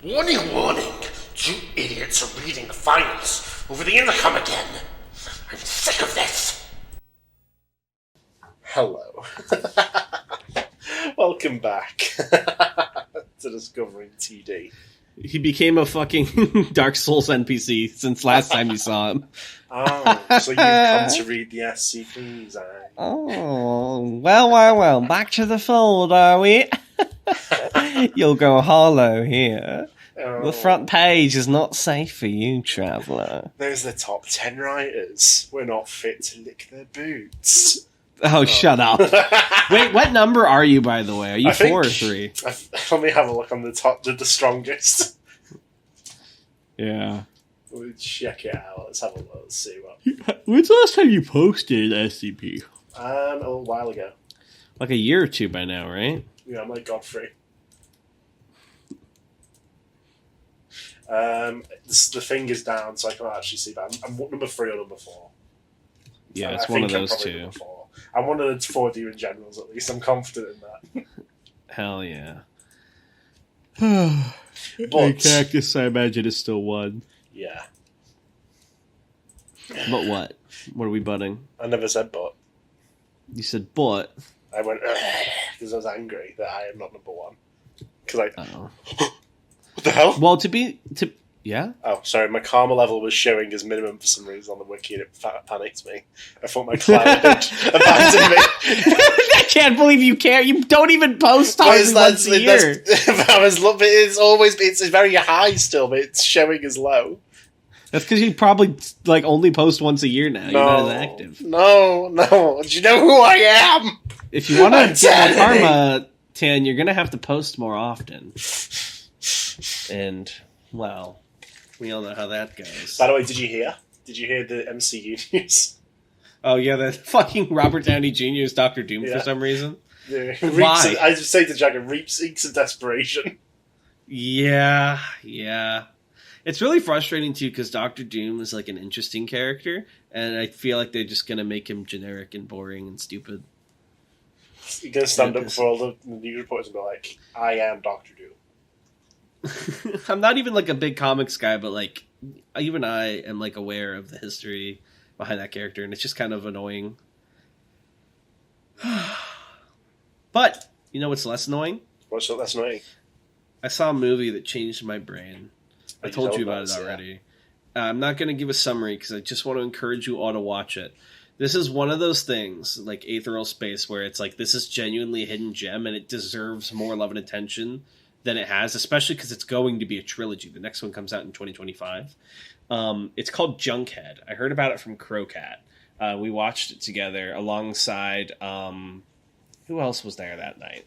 Warning, warning! You idiots are reading the finals over the intercom again. I'm sick of this. Hello. Welcome back to Discovering TD. He became a fucking Dark Souls NPC since last time you saw him. Oh, so you come to read the SCPs, eh? Oh, well, back to the fold, are we? You'll go hollow here. Oh. The front page is not safe for you, traveller. There's the top 10 writers. We're not fit to lick their boots. Oh, shut up. Wait, what number are you, by the way? Are you 4 or 3? Let me have a look on the top, the strongest. Yeah. We'll check it out. Let's have a look. Let's see what. When's the last time you posted SCP? A little while ago. Like a year or two by now, right? Yeah, I'm like Godfrey. The thing is down, so I can't actually see that. I'm number 3 or number 4. Yeah, I it's one of think I'm those probably two. number 4. I'm one of the 4 demon generals, at least. I'm confident in that. Hell yeah. But, Cactus, I imagine, is still 1. yeah. But what? What are we butting? I never said but. You said but. I went, because I was angry that I am not number 1. Because I... Uh-oh. What the hell? Well, yeah? Oh, sorry, my karma level was showing as minimum for some reason on the wiki and it panicked me. I thought my client had abandoned me. I can't believe you care. You don't even post hardly once a year. It's very high still, but it's showing as low. That's because you probably only post once a year now. You're not as active. No. Do you know who I am? If you want to get more karma, Tan, you're going to have to post more often. And, well, we all know how that goes. By the way, did you hear? Did you hear the MCU news? Oh, yeah, that fucking Robert Downey Jr. is Dr. Doom for some reason. Yeah. Why? I just say to Jack, it reaps inks of desperation. Yeah. It's really frustrating, too, because Dr. Doom is, an interesting character, and I feel like they're just going to make him generic and boring and stupid. You're going to stand up before all the news reporters and be like, I am Dr. Doom. I'm not even, a big comics guy, but, even I am, aware of the history behind that character, and it's just kind of annoying. But, you know what's less annoying? What's less annoying? I saw a movie that changed my brain. I told you about it already. Yeah. I'm not going to give a summary because I just want to encourage you all to watch it. This is one of those things, like Aetheral Space, where it's this is genuinely a hidden gem and it deserves more love and attention than it has, especially because it's going to be a trilogy. The next one comes out in 2025. It's called Junkhead. I heard about it from Crowcat. We watched it together alongside... who else was there that night?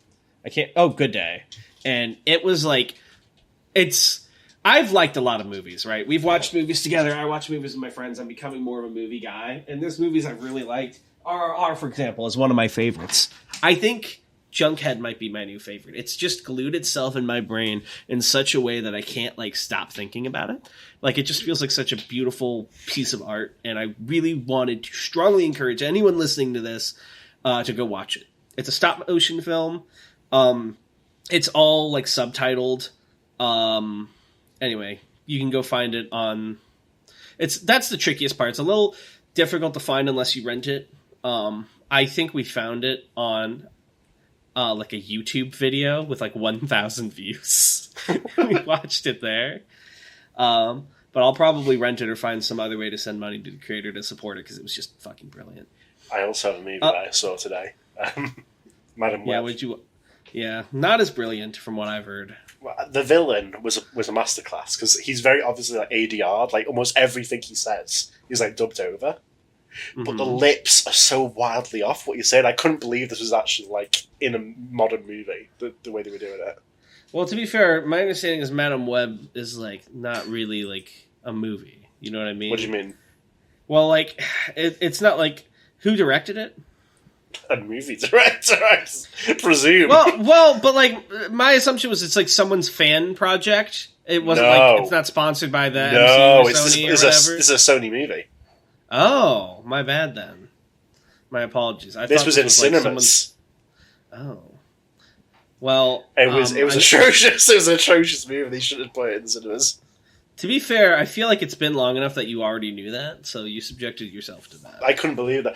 Good Day. And it was I've liked a lot of movies, right? We've watched movies together. I watch movies with my friends. I'm becoming more of a movie guy. And there's movies I've really liked. RRR, for example, is one of my favorites. I think Junkhead might be my new favorite. It's just glued itself in my brain in such a way that I can't, stop thinking about it. It just feels like such a beautiful piece of art. And I really wanted to strongly encourage anyone listening to this to go watch it. It's a stop-motion film. It's all, subtitled. Anyway, you can go find it on... That's the trickiest part. It's a little difficult to find unless you rent it. I think we found it on a YouTube video with 1,000 views. We watched it there. But I'll probably rent it or find some other way to send money to the creator to support it because it was just fucking brilliant. I also have a movie that I saw today. Madam Web. Yeah, not as brilliant from what I've heard. The villain was a masterclass because he's very obviously ADR'd. Almost everything he says is dubbed over. Mm-hmm. But the lips are so wildly off what you're saying. I couldn't believe this was actually in a modern movie, the way they were doing it. Well, to be fair, my understanding is Madam Web is not really a movie. You know what I mean? What do you mean? Well, it's not who directed it? A movie director, I presume. Well, but my assumption was it's someone's fan project. It wasn't it's not sponsored by the MC or Sony or whatever. It's a Sony movie. Oh, my bad then. My apologies. This was in cinemas. Oh. Well, it was atrocious. It was an atrocious movie. They shouldn't have put it in the cinemas. To be fair, I feel like it's been long enough that you already knew that, so you subjected yourself to that. I couldn't believe that.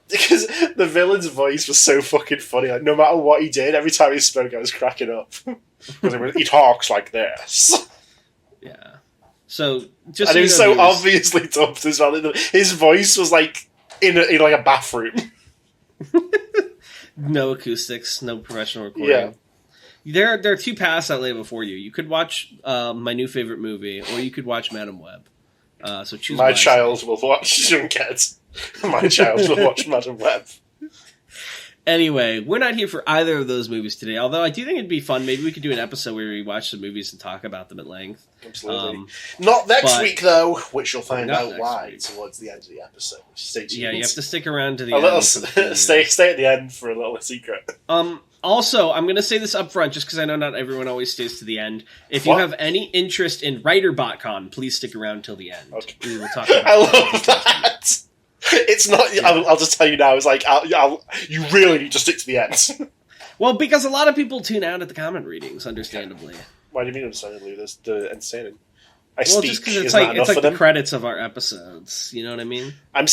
Because the villain's voice was so fucking funny. Like, no matter what he did, every time he spoke, I was cracking up. Because he talks like this. Yeah. So, just and it was so obviously dubbed as well. His voice was like in like a bathroom. No acoustics, no professional recording. Yeah. There are two paths that lay before you. You could watch my new favorite movie, or you could watch Madam Web. So choose My child will watch Junket. My child will watch Madam Web. Anyway, we're not here for either of those movies today, although I do think it'd be fun. Maybe we could do an episode where we watch some movies and talk about them at length. Absolutely. Not next week, though, which you'll find out why towards the end of the episode. Stay tuned. Yeah, you have to stick around to the end. Stay at the end for a little secret. Also, I'm going to say this up front, just because I know not everyone always stays to the end. If you have any interest in WriterBotCon, please stick around till the end. Okay. We will talk about I love that. It's not. Yeah. I'll just tell you now. It's like you really need to stick to the end. Well, because a lot of people tune out at the comment readings, understandably. Why do you mean understandably? They're entertaining. Just because it's like the credits of our episodes. You know what I mean? I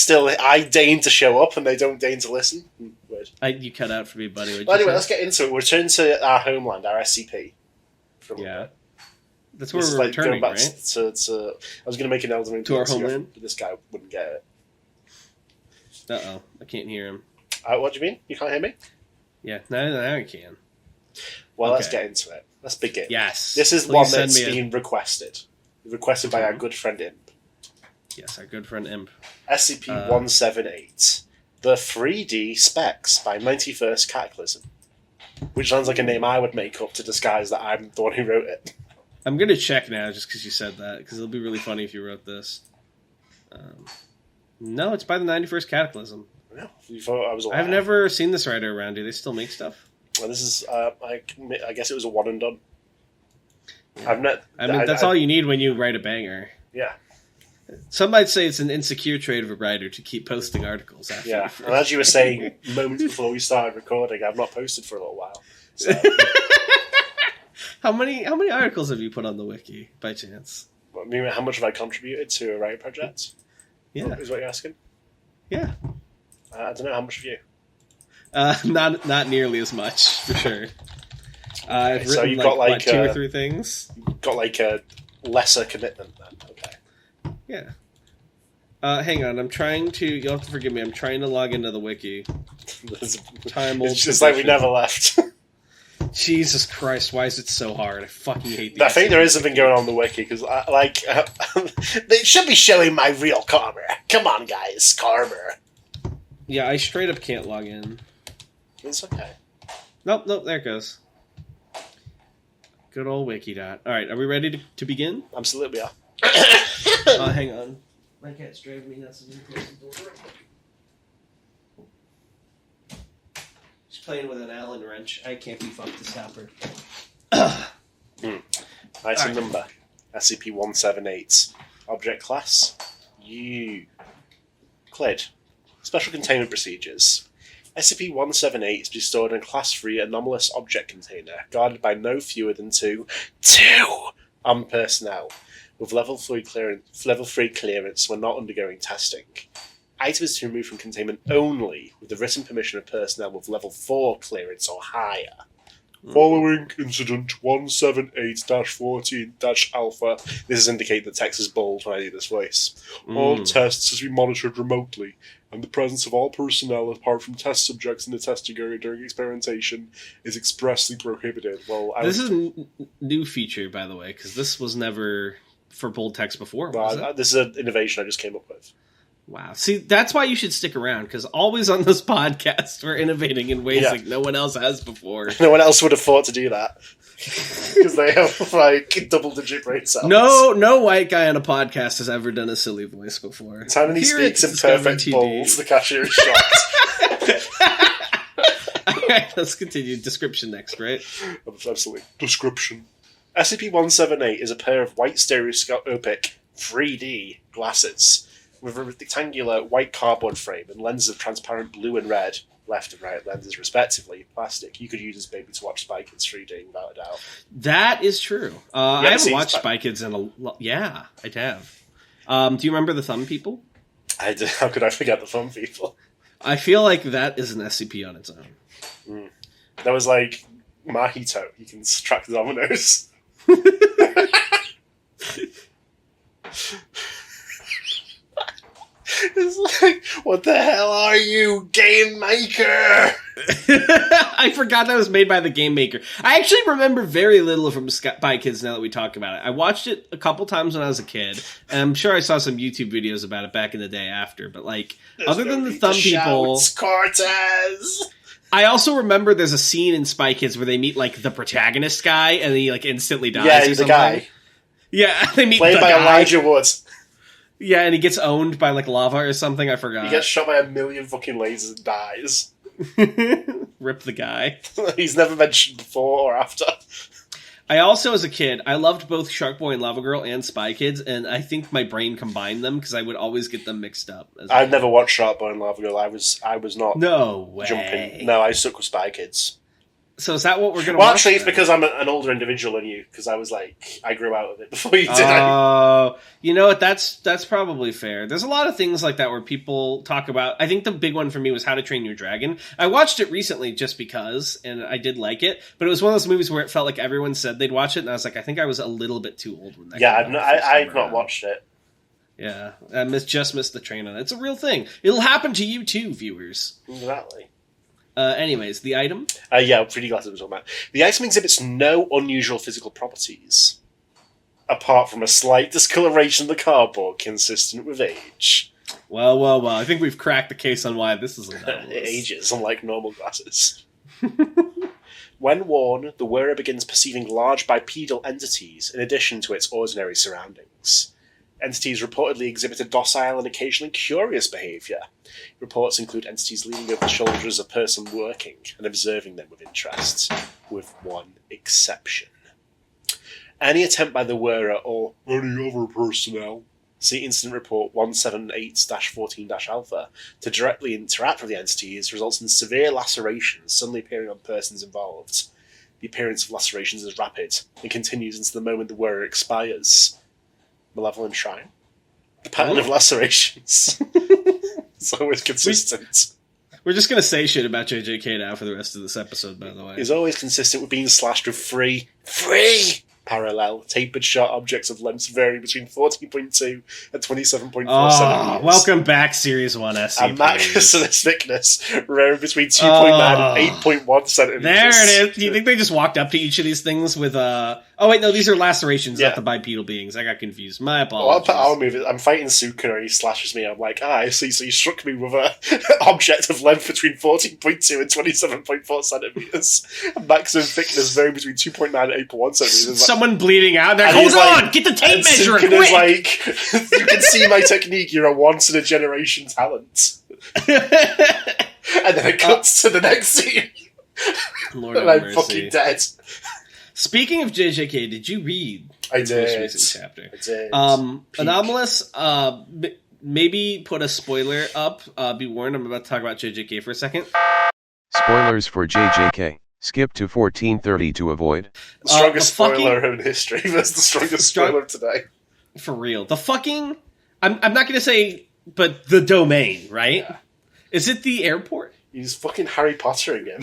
deign to show up, and they don't deign to llisten. Weird. You cut out for me, buddy. Well, anyway, let's get into it. We'll return to our homeland, our SCP. That's where we're returning, right? I was going to make an Elden Ring to our homeland, but this guy wouldn't get it. Uh-oh, I can't hear him. What do you mean? You can't hear me? Yeah, now I can. Well, let's get into it. Let's begin. Yes. This is one that's been requested. Requested by our good friend Imp. Yes, our good friend Imp. SCP-178. The 3D Specs by 91st Cataclysm. Which sounds like a name I would make up to disguise that I'm the one who wrote it. I'm going to check now just because you said that, because it'll be really funny if you wrote this. No, it's by the 91st Cataclysm. Yeah, you thought I was alive. I've never seen this writer around. Do they still make stuff? Well, this is, I guess it was a one and done. Yeah. That's all you need when you write a banger. Yeah. Some might say it's an insecure trait of a writer to keep posting articles after. Yeah, and as you were saying moments before we started recording, I've not posted for a little while. So. How many articles have you put on the wiki, by chance? I mean, how much have I contributed to a writing project? Yeah. Is what you're asking? Yeah. I don't know, how much have you? Not nearly as much, for sure. I've written, so you've got like 2 or 3 things. Got like a lesser commitment then, okay. Yeah. Hang on, you'll have to forgive me, I'm trying to log into the wiki. It's just like we never left. Jesus Christ, why is it so hard? I fucking hate these. I think there is something going on in the wiki, because they should be showing my real karma. Come on, guys, karma. Yeah, I straight up can't log in. It's okay. Nope, there it goes. Good old Wikidot. Alright, are we ready to begin? Absolutely, yeah. Hang on. My cat's driving me nuts. She's playing with an Allen wrench. I can't be fucked to stop her. Item number. SCP-178. Object class. Euclid. Special containment procedures. SCP-178 is to be stored in a Class 3 anomalous object container, guarded by no fewer than two armed personnel, with level 3 clearance when not undergoing testing. Items to be removed from containment only with the written permission of personnel with level 4 clearance or higher. Following Incident 178-14-Alpha, this is indicate that text is bold when I do this voice. All tests are to be monitored remotely, and the presence of all personnel apart from test subjects in the testing area during experimentation is expressly prohibited. This is a new feature, by the way, because this was never for bold text before, was it? This is an innovation I just came up with. Wow. See, that's why you should stick around, because always on this podcast, we're innovating in ways like no one else has before. No one else would have thought to do that. Because they have, like, double-digit brain cells. No white guy on a podcast has ever done a silly voice before. The time when he speaks in perfect balls, the cashier is shocked. Alright, let's continue. Description next, right? Absolutely. Description. SCP-178 is a pair of white stereoscopic 3D glasses with a rectangular white cardboard frame and lenses of transparent blue and red, left and right lenses, respectively, plastic, you could use as baby to watch Spy Kids 3D without a doubt. That is true. I haven't watched Spy Kids in yeah, I have. Do you remember the Thumb People? I did. How could I forget the Thumb People? I feel like that is an SCP on its own. That was like Mahito. You can track the dominoes. It's like, what the hell are you, game maker? I forgot that was made by the game maker. I actually remember very little from Spy Kids now that we talk about it. I watched it a couple times when I was a kid, and I'm sure I saw some YouTube videos about it back in the day after, but like, other than the Thumb People... Cortez! I also remember there's a scene in Spy Kids where they meet, like, the protagonist guy, and he, like, instantly dies. Yeah, he's the guy. Yeah, they meet Played by Elijah Wood. Yeah, and he gets owned by, like, lava or something, I forgot. He gets shot by 1,000,000 fucking lasers and dies. Rip the guy. He's never mentioned before or after. I also, as a kid, I loved both Shark Boy and Lava Girl and Spy Kids, and I think my brain combined them because I would always get them mixed up. I've never watched Shark Boy and Lava Girl. I was not no way. jumping. No, I stuck with Spy Kids. So is that what we're going to watch? Well, watch? actually, it's because I'm an older individual than you, because I was like, I grew out of it before you did. Oh, you know what? That's probably fair. There's a lot of things like that where people talk about. I think the big one for me was How to Train Your Dragon. I watched it recently just because, and I did like it, but it was one of those movies where it felt like everyone said they'd watch it, and I was like, I think I was a little bit too old when that came out. I've not watched it. Yeah, I just missed the train on it. It's a real thing. It'll happen to you too, viewers. Exactly. Anyways, the item? Yeah, I'm pretty glad it was on that. The item exhibits no unusual physical properties, apart from a slight discoloration of the cardboard consistent with age. Well, I think we've cracked the case on why this is anomalous. It ages, unlike normal glasses. When worn, the wearer begins perceiving large bipedal entities in addition to its ordinary surroundings. Entities reportedly exhibit a docile and occasionally curious behaviour. Reports include entities leaning over the shoulders of a person working and observing them with interest, with one exception. Any attempt by the wearer or any other personnel, see Incident Report 178-14-Alpha, to directly interact with the entities results in severe lacerations suddenly appearing on persons involved. The appearance of lacerations is rapid and continues until the moment the wearer expires. Malevolent Shrine. The pattern of lacerations. It's always consistent. We're just going to say shit about JJK now for the rest of this episode, by the way. He's always consistent with being slashed with free parallel, tapered sharp objects of lengths varying between 14.2 and 27.4 centimeters. Welcome back, Series 1 SCP. And maximum thickness varying between 2.9 and 8.1 centimeters. There it is. Do you think they just walked up to each of these things with Oh, wait, no, these are lacerations, not the bipedal beings. I got confused. My apologies. I'll move it. I'm fighting Sukuna and he slashes me. I'm like, I see. So he struck me with an object of length between 14.2 and 27.4 centimeters. Maximum thickness varying between 2.9 and 8.1 centimeters. Someone bleeding out. They're hold on! Get the tape measure! Sukuna's like, you can see my technique. You're a once-in-a-generation talent. And then it cuts to the next scene. Lord and have I'm mercy. fucking dead. Speaking of JJK, did you read the most recent chapter? I did. Anomalous, maybe put a spoiler up. Be warned, I'm about to talk about JJK for a second. Spoilers for JJK. Skip to 1430 to avoid. The strongest spoiler in history. That's the strongest spoiler today. For real. The fucking... I'm not going to say, but the domain, right? Yeah. Is it the airport? He's fucking Harry Pottering him.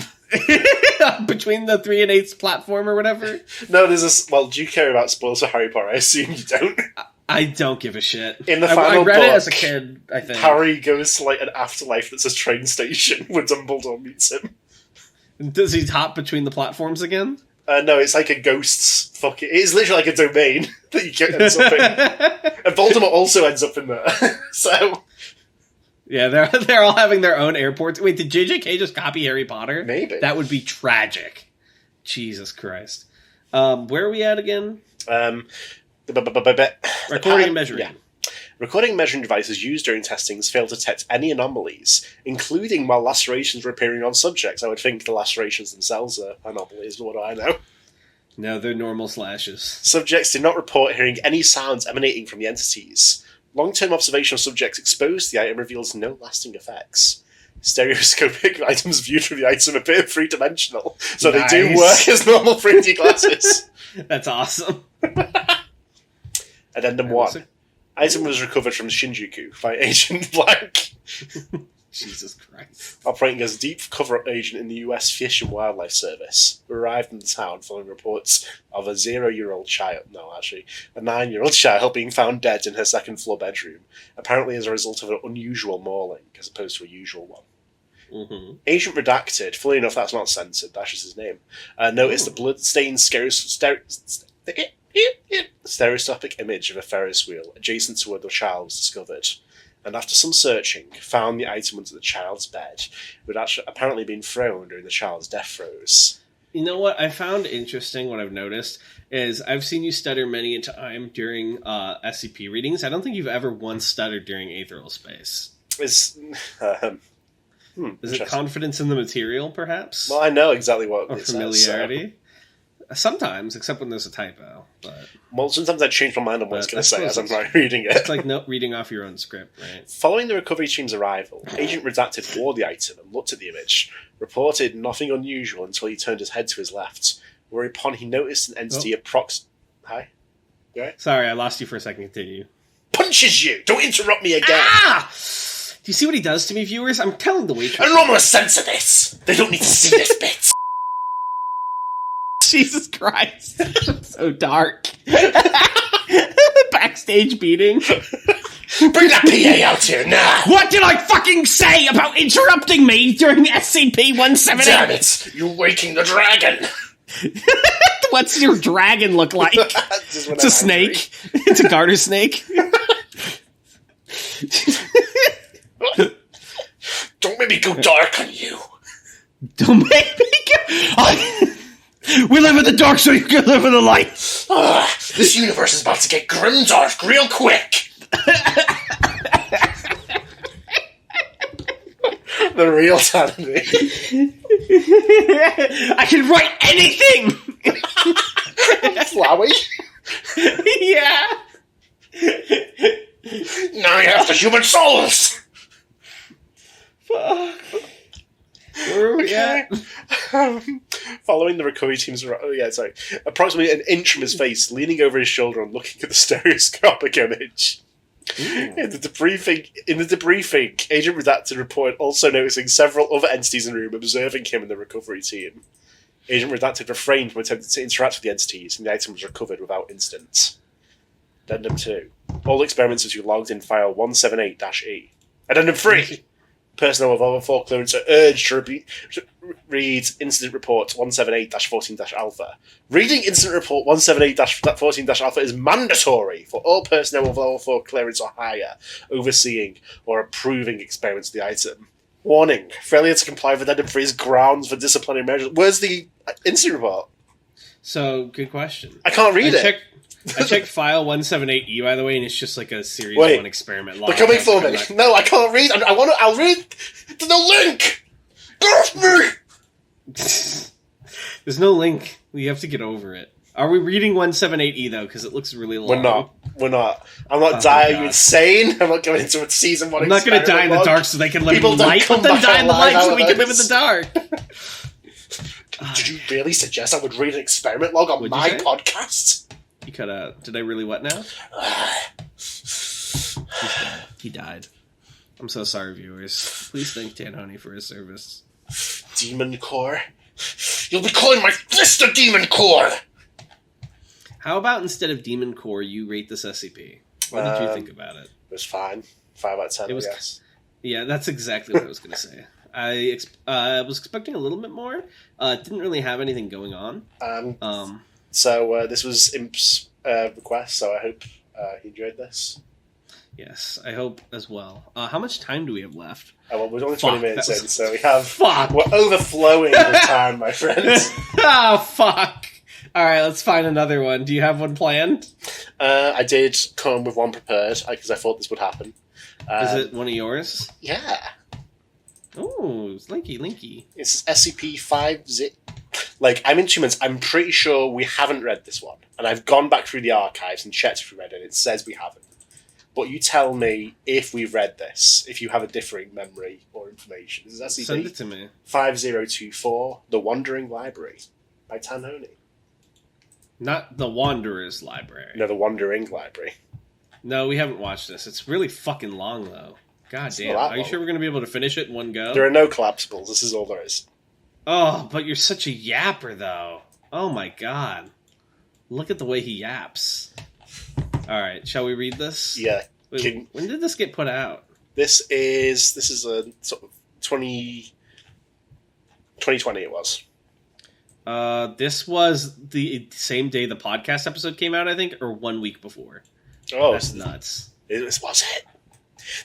Between the 3 and 8's platform or whatever? No, there's a... Well, do you care about spoilers for Harry Potter? I assume you don't. I don't give a shit. In the final I read book, it as a kid, I think. Harry goes to like an afterlife that's a train station where Dumbledore meets him. Does he hop between the platforms again? No, it's like a ghost's fucking... It's literally like a domain that you get ends up in. And Voldemort also ends up in there. So... Yeah, they're all having their own airports. Wait, did JJK just copy Harry Potter? Maybe. That would be tragic. Jesus Christ. Where are we at again? Recording and measuring. Yeah. Recording and measuring devices used during testings failed to detect any anomalies, including while lacerations were appearing on subjects. I would think the lacerations themselves are anomalies, but what do I know? No, they're normal slashes. Subjects did not report hearing any sounds emanating from the entities. Long-term observation of subjects exposed to the item reveals no lasting effects. Stereoscopic items viewed from the item appear three-dimensional, so Nice. they do work as normal 3D glasses. That's awesome. Addendum 1. Item was recovered from Shinjuku by Agent Blank, Jesus Christ. operating as a deep cover agent in the US Fish and Wildlife Service, who arrived in the town following reports of a 9-year-old child being found dead in her second-floor bedroom, apparently as a result of an unusual mauling, as opposed to a usual one. Mm-hmm. Agent Redacted, fully enough that's not censored, that's just his name, noticed the blood-stained stereoscopic image of a Ferris wheel adjacent to where the child was discovered, and after some searching, found the item under the child's bed, which had actually apparently been thrown during the child's death throes. You know what I found interesting, what I've noticed, is I've seen you stutter many a time during SCP readings. I don't think you've ever once stuttered during Aetheral Space. Is it confidence in the material, perhaps? Well, I know exactly what or it familiarity? says, so. Sometimes, except when there's a typo. But Well, sometimes I change my mind on what it's going to say as I'm reading it. It's like reading off your own script, right? Following the recovery team's arrival, Agent Redacted wore the item and looked at the image, reported nothing unusual until he turned his head to his left, whereupon he noticed an entity Hi? You alright? Sorry, I lost you for a second. Continue. Punches you! Don't interrupt me again! Ah! Do you see what he does to me, viewers? I'm telling the waitress. Anomalous, censor this! They don't need to see this bit! Jesus Christ. So dark. Backstage beating. Bring that PA out here now! What did I fucking say about interrupting me during SCP-178? Damn it! You're waking the dragon! What's your dragon look like? It's a snake. It's a garter snake. Don't make me go dark on you! Don't make me go... We live in the dark so you can live in the light. This universe is about to get grimdark real quick! The real Tanny. I can write anything! Flowey? Yeah. Now you have the human souls! Fuck. Where are we at? Following the recovery team's... approximately an inch from his face, leaning over his shoulder and looking at the stereoscopic image. In the debriefing, Agent Redacted reported also noticing several other entities in the room observing him and the recovery team. Agent Redacted refrained from attempting to interact with the entities, and the item was recovered without incident. Addendum 2. All experiments are logged in file 178-E. Addendum 3. Personnel with level 4 clearance are urged to read Incident Report 178-14-Alpha. Reading Incident Report 178-14-Alpha is mandatory for all personnel with level 4 clearance or higher, overseeing or approving experiments of the item. Warning, failure to comply with Addendum 3 is grounds for disciplinary measures. Where's the Incident Report? So, good question. I can't read it. I checked file 178E, by the way, and it's just like a series 1 experiment log. They're coming for me. No, I can't read. I'll read. There's no link. Birth me. There's no link. We have to get over it. Are we reading 178E, though? Because it looks really long. We're not. I'm not dying. Are you insane? I'm not going into a season 1 I'm not going to die in the dark so they can live in the light, but then die in the light so we can live in the dark. Did you really suggest I would read an experiment log on my podcast? You cut out. Did I really what now? He died. I'm so sorry, viewers. Please thank Tanhoney for his service. Demon Core? You'll be calling my fist a demon core! How about instead of Demon Core, you rate this SCP? What did you think about it? It was fine. 5 out of 10, I guess. Yeah, that's exactly what I was going to say. I was expecting a little bit more. Didn't really have anything going on. So this was Imp's request, so I hope he enjoyed this. Yes, I hope as well. How much time do we have left? Well, we're only 20 minutes in, so we have... Fuck! We're overflowing with time, my friends. Oh, fuck! Alright, let's find another one. Do you have one planned? I did come with one prepared, because I thought this would happen. Is it one of yours? Yeah. Oh, it's Linky. It's SCP-5... I'm in 2 minutes. I'm pretty sure we haven't read this one. And I've gone back through the archives and checked if we read it. It says we haven't. But you tell me if we've read this, if you have a differing memory or information. This is Send it to me. 5024, The Wandering Library by Tanhoney. Not The Wanderer's Library. No, The Wandering Library. No, we haven't watched this. It's really fucking long, though. God It's damn. not that Are you long. sure we're going to be able to finish it in one go? There are no collapsibles. This is all there is. Oh, but you're such a yapper, though. Oh my god. Look at the way he yaps. Alright, shall we read this? Yeah. Wait, when did this get put out? This is a sort of 2020 it was. This was the same day the podcast episode came out, I think, or 1 week before. Oh, That's nuts. was it?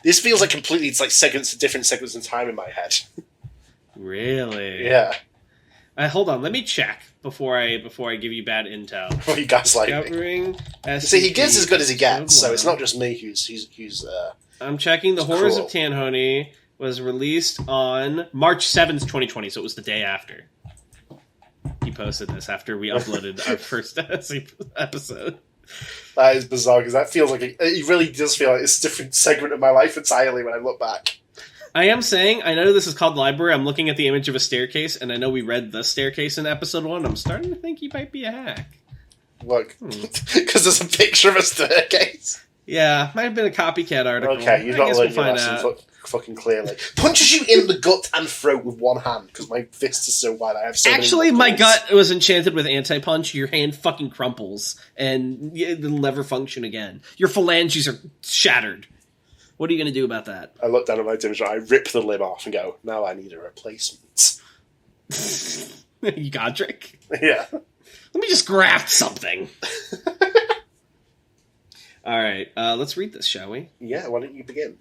This feels like completely. It's like different segments in time in my head. Really? Yeah. Hold on, let me check before I give you bad intel. Well, you guys like me. Discovering See, he gives as good as he gets, Code so One. it's not just me who's I'm checking. The It's Horrors cruel. of Tanhoney was released on March 7th, 2020, so it was the day after. He posted this after we uploaded our first episode. That is bizarre, because that feels like it really does feel like it's a different segment of my life entirely when I look back. I am saying, I know this is called Library. I'm looking at the image of a staircase, and I know we read the staircase in episode 1. I'm starting to think he might be a hack. Look, because there's a picture of a staircase. Yeah, might have been a copycat article. Okay, you've I not guess learned we'll your find lesson out. fucking clearly. Punches you in the gut and throat with one hand, because my fists are so wide. I have so Actually, many my knuckles. gut was enchanted with anti-punch. Your hand fucking crumples, and it'll never function again. Your phalanges are shattered. What are you going to do about that? I look down at my damage, I rip the limb off and go, now I need a replacement. You Godric? Yeah. Let me just graft something. All right, let's read this, shall we? Yeah, why don't you begin?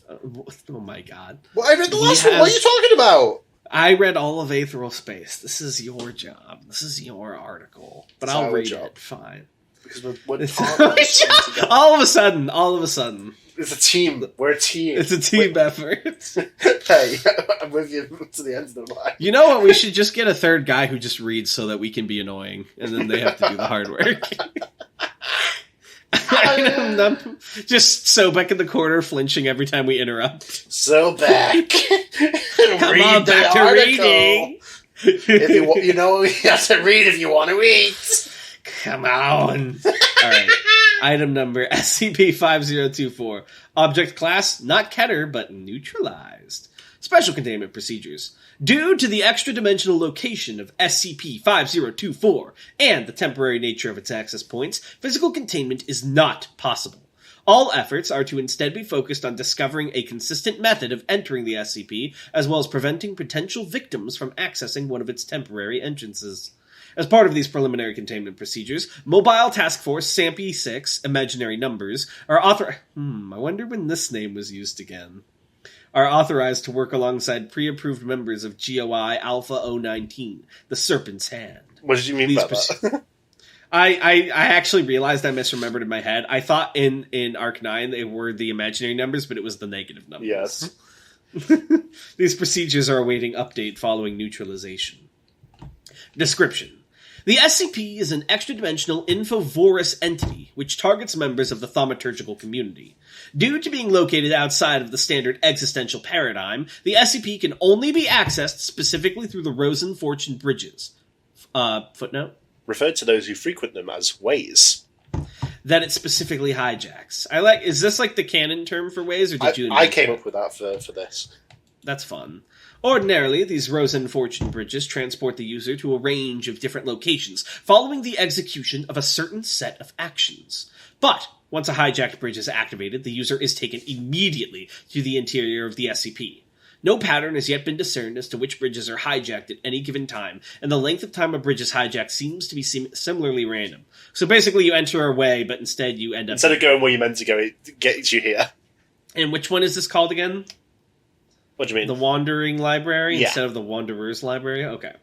Oh my god. Well, I read the He last one. What are you has- talking about? I read all of Aetheral Space. This is your job. This is your article. But It's I'll our read job. it. Fine. Because we're It's partners together. all of a sudden. It's a team. We're a team. It's a team effort. Hey, I'm with you to the end of the line. You know what? We should just get a third guy who just reads so that we can be annoying, and then they have to do the hard work. I'm just so back in the corner, flinching every time we interrupt. So back. Come on, back to reading. If you know what you have to read if you want to eat. Come on. All right. Item number SCP-5024. Object class, not Keter, but neutralized. Special containment procedures. Due to the extra-dimensional location of SCP-5024 and the temporary nature of its access points, physical containment is not possible. All efforts are to instead be focused on discovering a consistent method of entering the SCP, as well as preventing potential victims from accessing one of its temporary entrances. As part of these preliminary containment procedures, Mobile Task Force SAMP-6, imaginary numbers, are I wonder when this name was used again. Are authorized to work alongside pre-approved members of GOI Alpha 019, the Serpent's Hand. What did you mean by that? I actually realized I misremembered in my head. I thought in Arc 9 they were the imaginary numbers, but it was the negative numbers. Yes. These procedures are awaiting update following neutralization. Description. The SCP is an extra-dimensional infovorous entity which targets members of the thaumaturgical community. Due to being located outside of the standard existential paradigm, the SCP can only be accessed specifically through the Rosen Fortune bridges. Footnote? Referred to those who frequent them as ways. That it specifically hijacks. Is this like the canon term for ways, or did you? I came up with that for this. That's fun. Ordinarily, these Rosen Fortune bridges transport the user to a range of different locations, following the execution of a certain set of actions. But, once a hijacked bridge is activated, the user is taken immediately to the interior of the SCP. No pattern has yet been discerned as to which bridges are hijacked at any given time, and the length of time a bridge is hijacked seems to be similarly random. So basically you enter a way, but instead you end up... Instead of going where you're meant to go, it gets you here. And which one is this called again? What do you mean? The Wandering Library Yeah. instead of the Wanderer's Library? Okay.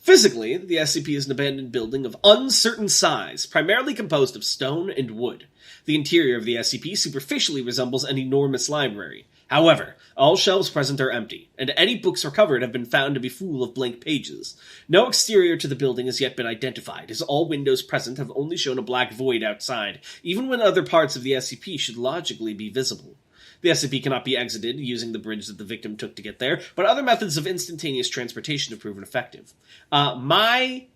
Physically, the SCP is an abandoned building of uncertain size, primarily composed of stone and wood. The interior of the SCP superficially resembles an enormous library. However, all shelves present are empty, and any books recovered have been found to be full of blank pages. No exterior to the building has yet been identified, as all windows present have only shown a black void outside, even when other parts of the SCP should logically be visible. The SCP cannot be exited using the bridge that the victim took to get there, but other methods of instantaneous transportation have proven effective. My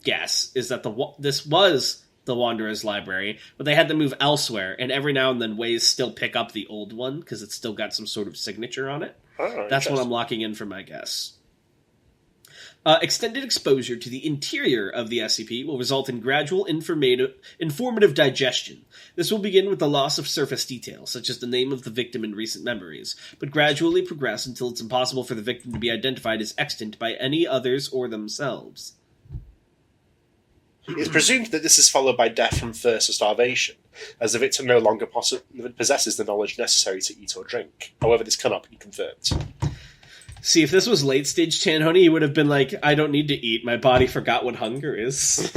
guess is that this was the Wanderer's library, but they had to move elsewhere, and every now and then ways still pick up the old one, because it's still got some sort of signature on it. Oh, that's what I'm locking in for my guess. Extended exposure to the interior of the SCP will result in gradual informative digestion. This will begin with the loss of surface details, such as the name of the victim in recent memories, but gradually progress until it's impossible for the victim to be identified as extant by any others or themselves. It's presumed that this is followed by death from thirst or starvation, as the victim no longer possesses the knowledge necessary to eat or drink. However, this cannot be confirmed. See, if this was late-stage Tanhoney, he would have been like, I don't need to eat, my body forgot what hunger is.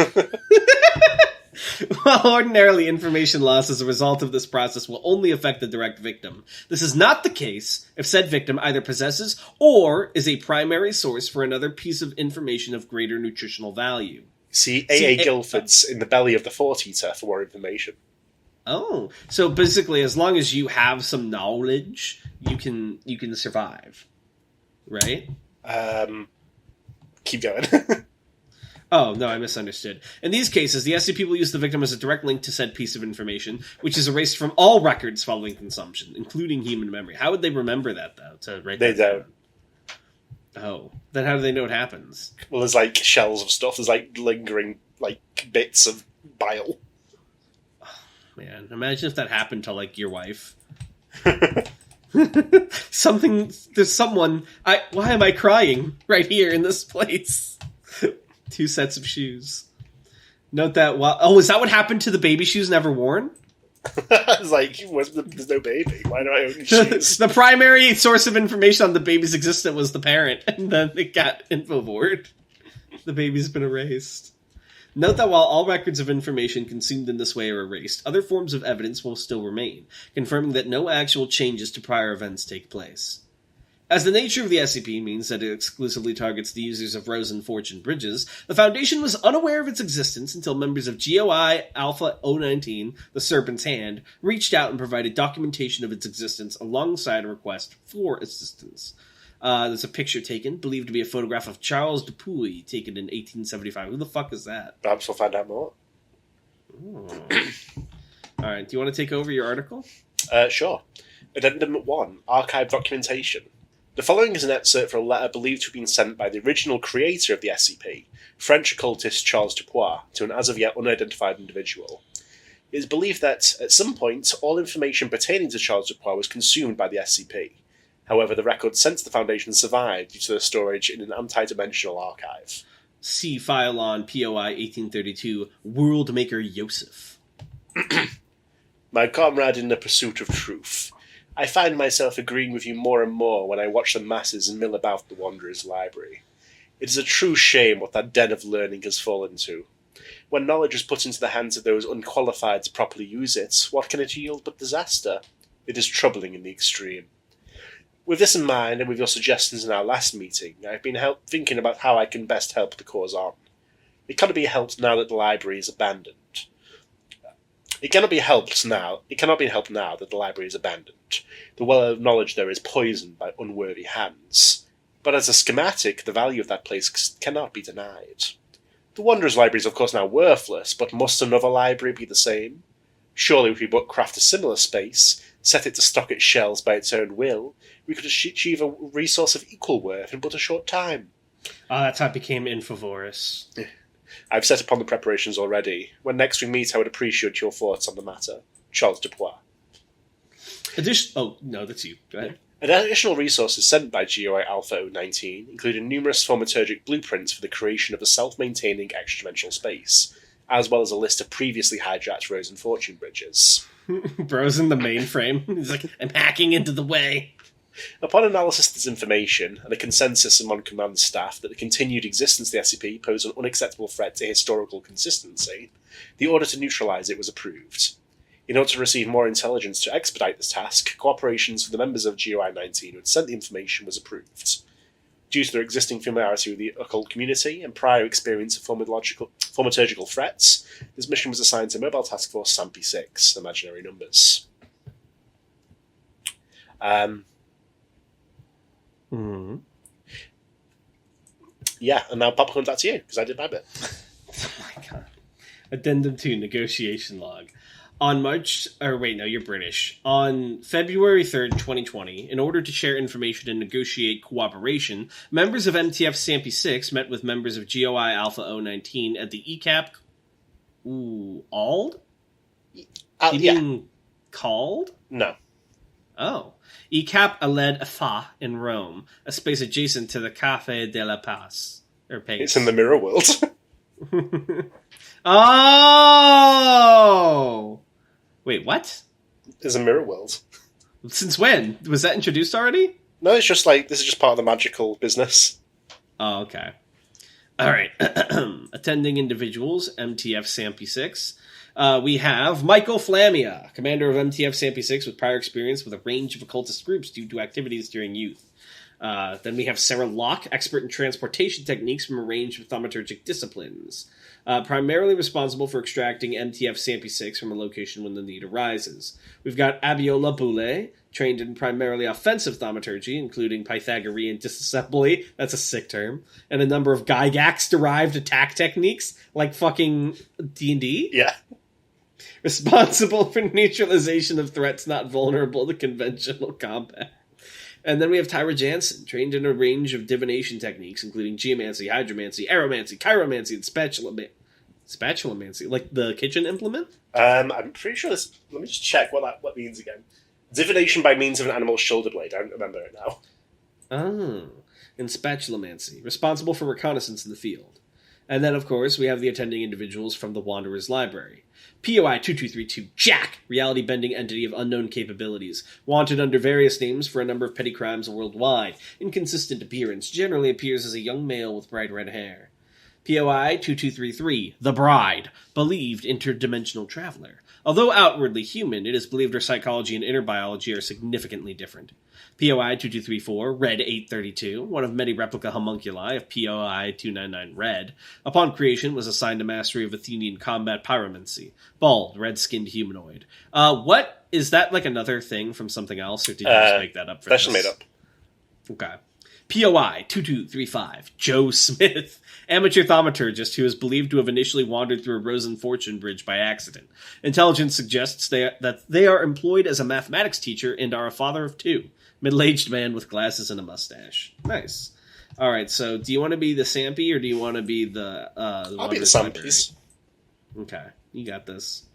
Well, ordinarily, information loss as a result of this process will only affect the direct victim. This is not the case if said victim either possesses or is a primary source for another piece of information of greater nutritional value. See A.A. Guilford's In the Belly of the Fort-Eater for more information. Oh, so basically, as long as you have some knowledge, you can survive. Right? Keep going. Oh, no, I misunderstood. In these cases, the SCP will use the victim as a direct link to said piece of information, which is erased from all records following consumption, including human memory. How would they remember that, though? To write they that don't. Down? Oh. Then how do they know it happens? Well, there's, shells of stuff. There's, lingering, bits of bile. Oh, man, imagine if that happened to, your wife. There's someone, why am I crying right here in this place? 2 sets of shoes. Note that is that what happened to the baby shoes never worn? It's there's no baby. Why do I own shoes? The primary source of information on the baby's existence was the parent, and then it got infoboard. The baby's been erased. Note that while all records of information consumed in this way are erased, other forms of evidence will still remain, confirming that no actual changes to prior events take place. As the nature of the SCP means that it exclusively targets the users of Rose and Fortune bridges, the Foundation was unaware of its existence until members of GOI Alpha 019, the Serpent's Hand, reached out and provided documentation of its existence alongside a request for assistance. There's a picture taken, believed to be a photograph of Charles Dupuy, taken in 1875. Who the fuck is that? Perhaps we'll find out more. Alright, do you want to take over your article? Sure. Addendum 1, Archive Documentation. The following is an excerpt from a letter believed to have been sent by the original creator of the SCP, French occultist Charles Dupuy, to an as-of-yet unidentified individual. It is believed that, at some point, all information pertaining to Charles Dupuy was consumed by the SCP. However, the records sent to the Foundation survived due to their storage in an anti-dimensional archive. See file on POI 1832, Worldmaker Yosef. My comrade in the pursuit of truth. I find myself agreeing with you more and more when I watch the masses mill about the Wanderer's library. It is a true shame what that den of learning has fallen to. When knowledge is put into the hands of those unqualified to properly use it, what can it yield but disaster? It is troubling in the extreme. With this in mind, and with your suggestions in our last meeting, I have been thinking about how I can best help the cause on. It cannot be helped now that the library is abandoned. It cannot be helped now that the library is abandoned. The well of knowledge there is poisoned by unworthy hands. But as a schematic, the value of that place cannot be denied. The Wanderer's library is of course now worthless, but must another library be the same? Surely if we but craft a similar space, set it to stock its shelves by its own will, we could achieve a resource of equal worth in but a short time. That's how it became Infovorus. I've set upon the preparations already. When next we meet, I would appreciate your thoughts on the matter. Charles Dupuy. Oh, no, that's you. Go ahead. Additional resources sent by GOI Alpha 019 included numerous thaumaturgic blueprints for the creation of a self-maintaining extra-dimensional space, as well as a list of previously hijacked Rose and Fortune bridges. Bro's in the mainframe. He's like, I'm hacking into the way. Upon analysis of this information, and a consensus among command staff that the continued existence of the SCP posed an unacceptable threat to historical consistency, the order to neutralise it was approved. In order to receive more intelligence to expedite this task, cooperations with the members of GOI-19 who had sent the information was approved. Due to their existing familiarity with the occult community and prior experience of thaumaturgical threats, this mission was assigned to Mobile Task Force SAMP-6, Imaginary Numbers. Yeah, and now Papa comes back to you, because I did my bit. Oh my god. Addendum 2, negotiation log. On you're British. On February 3rd, 2020, in order to share information and negotiate cooperation, members of MTF SAMP-6 met with members of GOI Alpha 019 at the ECAP... Ald? Being called? No. Oh. ECAP Aled Afa in Rome, a space adjacent to the Café de la Paz. It's in the mirror world. Oh! Wait, what? There's a mirror world. Since when? Was that introduced already? No, it's just like, this is just part of the magical business. Oh, okay. Alright. Attending individuals, MTF SAMP-6. We have Michael Flamia, commander of MTF SAMP-6 with prior experience with a range of occultist groups due to activities during youth. Then we have Sarah Locke, expert in transportation techniques from a range of thaumaturgic disciplines. Primarily responsible for extracting MTF SAMP-6 from a location when the need arises. We've got Abiola Boule, trained in primarily offensive thaumaturgy, including Pythagorean disassembly, that's a sick term, and a number of Gygax-derived attack techniques, like fucking D&D? Yeah. Responsible for neutralization of threats not vulnerable to conventional combat. And then we have Tyra Jansen, trained in a range of divination techniques, including geomancy, hydromancy, aeromancy, chiromancy, and spatulamancy, like the kitchen implement? I'm pretty sure this... Let me just check what means again. Divination by means of an animal's shoulder blade. I don't remember it now. Oh. And spatulamancy, responsible for reconnaissance in the field. And then, of course, we have the attending individuals from the Wanderer's Library. POI 2232 Jack, reality-bending entity of unknown capabilities, wanted under various names for a number of petty crimes worldwide. Inconsistent appearance, generally appears as a young male with bright red hair. POI 2233 The Bride, believed interdimensional traveler. Although outwardly human, it is believed her psychology and inner biology are significantly different. POI 2234 Red 832, one of many replica homunculi of POI 299 Red, upon creation was assigned a mastery of Athenian combat pyromancy. Bald, red-skinned humanoid. What? Is that like another thing from something else, or did you just make that up for this? That's made up. Okay. POI 2235 Joe Smith, amateur thaumaturgist who is believed to have initially wandered through a Rosen Fortune bridge by accident. Intelligence suggests that they are employed as a mathematics teacher and are a father of two. Middle-aged man with glasses and a mustache. Nice. All right, so do you want to be the Sampy or do you want to be the I'll be the Sampies. Okay, you got this.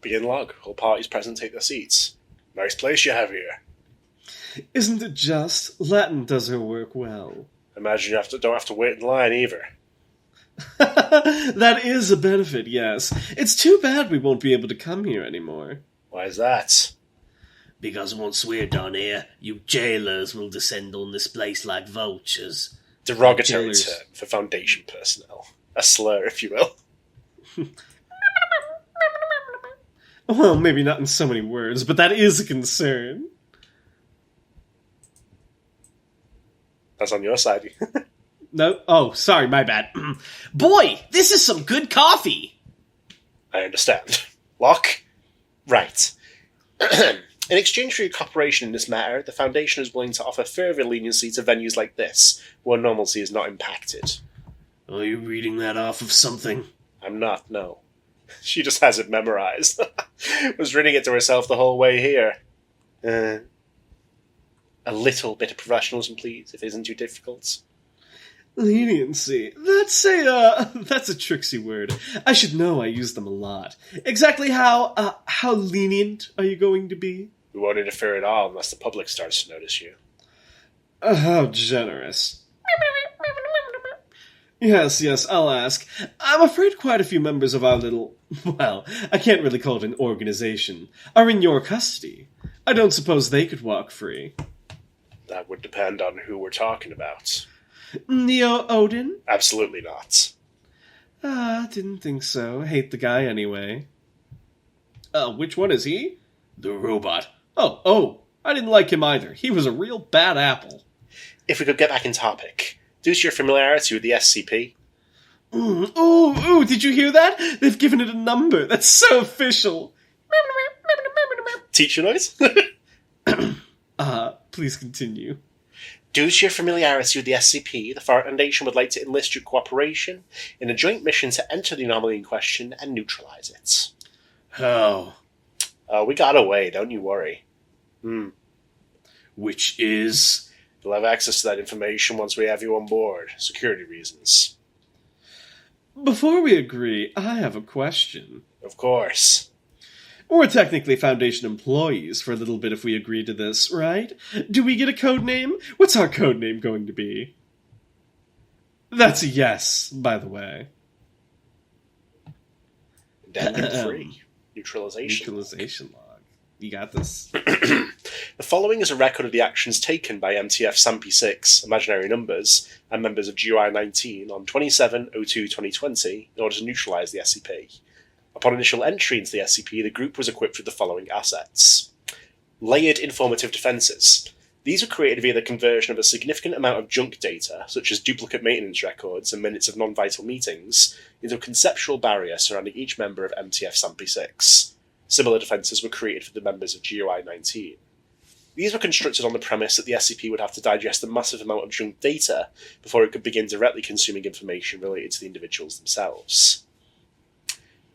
Begin log. All parties present take their seats. Nice place you have here. Isn't it just? Latin does her work well. Imagine you don't have to wait in line either. That is a benefit, yes. It's too bad we won't be able to come here anymore. Why is that? Because once we're done here, you jailers will descend on this place like vultures. Derogatory Jailers. term for Foundation personnel. A slur, if you will. Well, maybe not in so many words, but that is a concern. That's on your side. No? Oh, sorry, my bad. Boy, this is some good coffee! I understand. Locke? Right. In exchange for your cooperation in this matter, the Foundation is willing to offer further leniency to venues like this, where normalcy is not impacted. Are you reading that off of something? I'm not, no. She just has it memorized. Was reading it to herself the whole way here. A little bit of professionalism, please, if it isn't too difficult. Leniency. That's a tricksy word. I should know, I use them a lot. Exactly how lenient are you going to be? We won't interfere at all unless the public starts to notice you. How generous. Yes, I'll ask. I'm afraid quite a few members of our little... Well, I can't really call it an organization, are in your custody. I don't suppose they could walk free. That would depend on who we're talking about. Neo Odin? Absolutely not. Didn't think so. Hate the guy anyway. Which one is he? The robot. Oh, I didn't like him either. He was a real bad apple. If we could get back in topic, due to your familiarity with the SCP... Oh, did you hear that? They've given it a number. That's so official. Teacher noise? Please continue. Due to your familiarity with the SCP, the Foundation would like to enlist your cooperation in a joint mission to enter the anomaly in question and neutralize it. How? We got away, don't you worry. Which is? You'll have access to that information once we have you on board. Security reasons. Before we agree, I have a question. Of course. We're technically Foundation employees for a little bit if we agree to this, right? Do we get a code name? What's our code name going to be? That's a yes, by the way. Addendum 3. Neutralization log. You got this. The following is a record of the actions taken by MTF SAMP6, imaginary numbers, and members of GUI-19 on 27/02/2020 in order to neutralize the SCP. Upon initial entry into the SCP, the group was equipped with the following assets. Layered informative defenses. These were created via the conversion of a significant amount of junk data, such as duplicate maintenance records and minutes of non-vital meetings, into a conceptual barrier surrounding each member of MTF SAMP6. Similar defenses were created for the members of GUI-19. These were constructed on the premise that the SCP would have to digest a massive amount of junk data before it could begin directly consuming information related to the individuals themselves.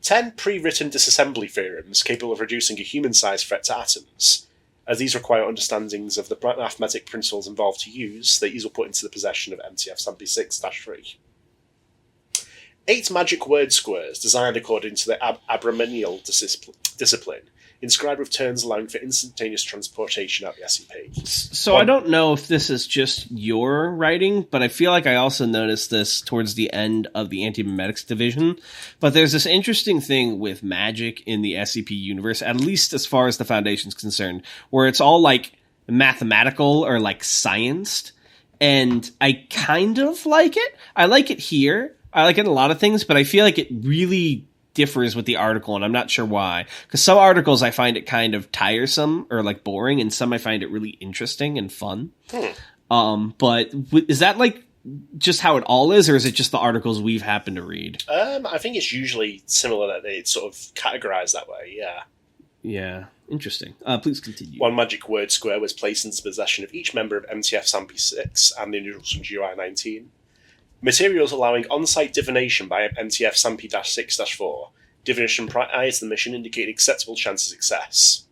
10 pre-written disassembly theorems capable of reducing a human-sized threat to atoms. As these require understandings of the mathematic principles involved to use, these were put into the possession of MTF SAMP6-3. 8 magic word squares designed according to the Abrahamnian discipline, inscribed with turns allowing for instantaneous transportation out the SCP. So I don't know if this is just your writing, but I feel like I also noticed this towards the end of the Anti-Memetics division. But there's this interesting thing with magic in the SCP universe, at least as far as the Foundation's concerned, where it's all like mathematical or like scienced. And I kind of like it. I like it here. I like it in a lot of things, but I feel like it really differs with the article, and I'm not sure why. Because some articles I find it kind of tiresome or like boring, and some I find it really interesting and fun. But is that like just how it all is, or is it just the articles we've happened to read? I think it's usually similar that it's sort of categorized that way, yeah. Yeah, interesting. Please continue. 1 magic word square was placed into possession of each member of MTF SAMP6 and the individuals from GUI-19. Materials allowing on-site divination by MTF SAMP-6-4. Divination prior to the mission indicating acceptable chance of success.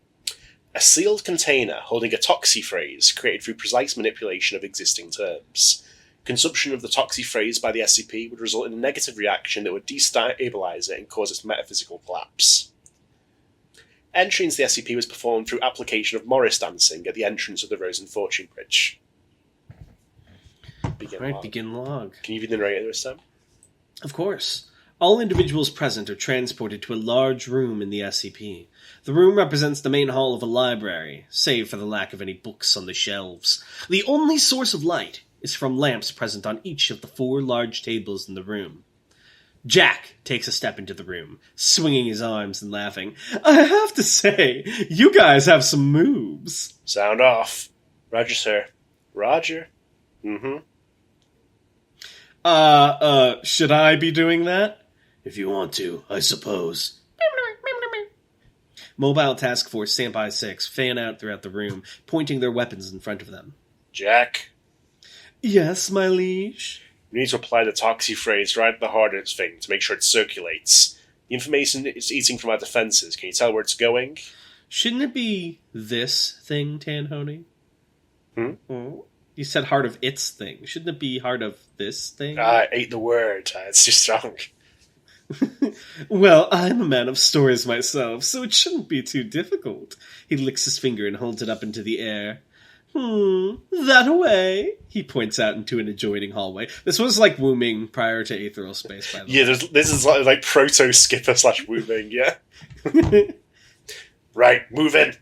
A sealed container holding a toxiphrase created through precise manipulation of existing terms. Consumption of the toxiphrase by the SCP would result in a negative reaction that would destabilize it and cause its metaphysical collapse. Entry into the SCP was performed through application of Morris dancing at the entrance of the Rose and Fortune Bridge. Begin log. Can you be the narrator this time? Of course. All individuals present are transported to a large room in the SCP. The room represents the main hall of a library, save for the lack of any books on the shelves. The only source of light is from lamps present on each of the 4 large tables in the room. Jack takes a step into the room, swinging his arms and laughing. I have to say, you guys have some moves. Sound off. Roger, sir. Roger. Should I be doing that? If you want to, I suppose. Mobile Task Force SAMP-6 fan out throughout the room, pointing their weapons in front of them. Jack? Yes, my liege? We need to apply the toxiphrase right at the heart of its thing to make sure it circulates. The information is eating from our defenses. Can you tell where it's going? Shouldn't it be this thing, Tanhoney? You said heart of its thing. Shouldn't it be heart of this thing? I ate the word. It's too strong. Well, I'm a man of stories myself, so it shouldn't be too difficult. He licks his finger and holds it up into the air. That away. He points out into an adjoining hallway. This was like Wu-Ming prior to Aetheral Space, by the way. Yeah, this is like proto-skipper / Wu-Ming, yeah? Right, move in.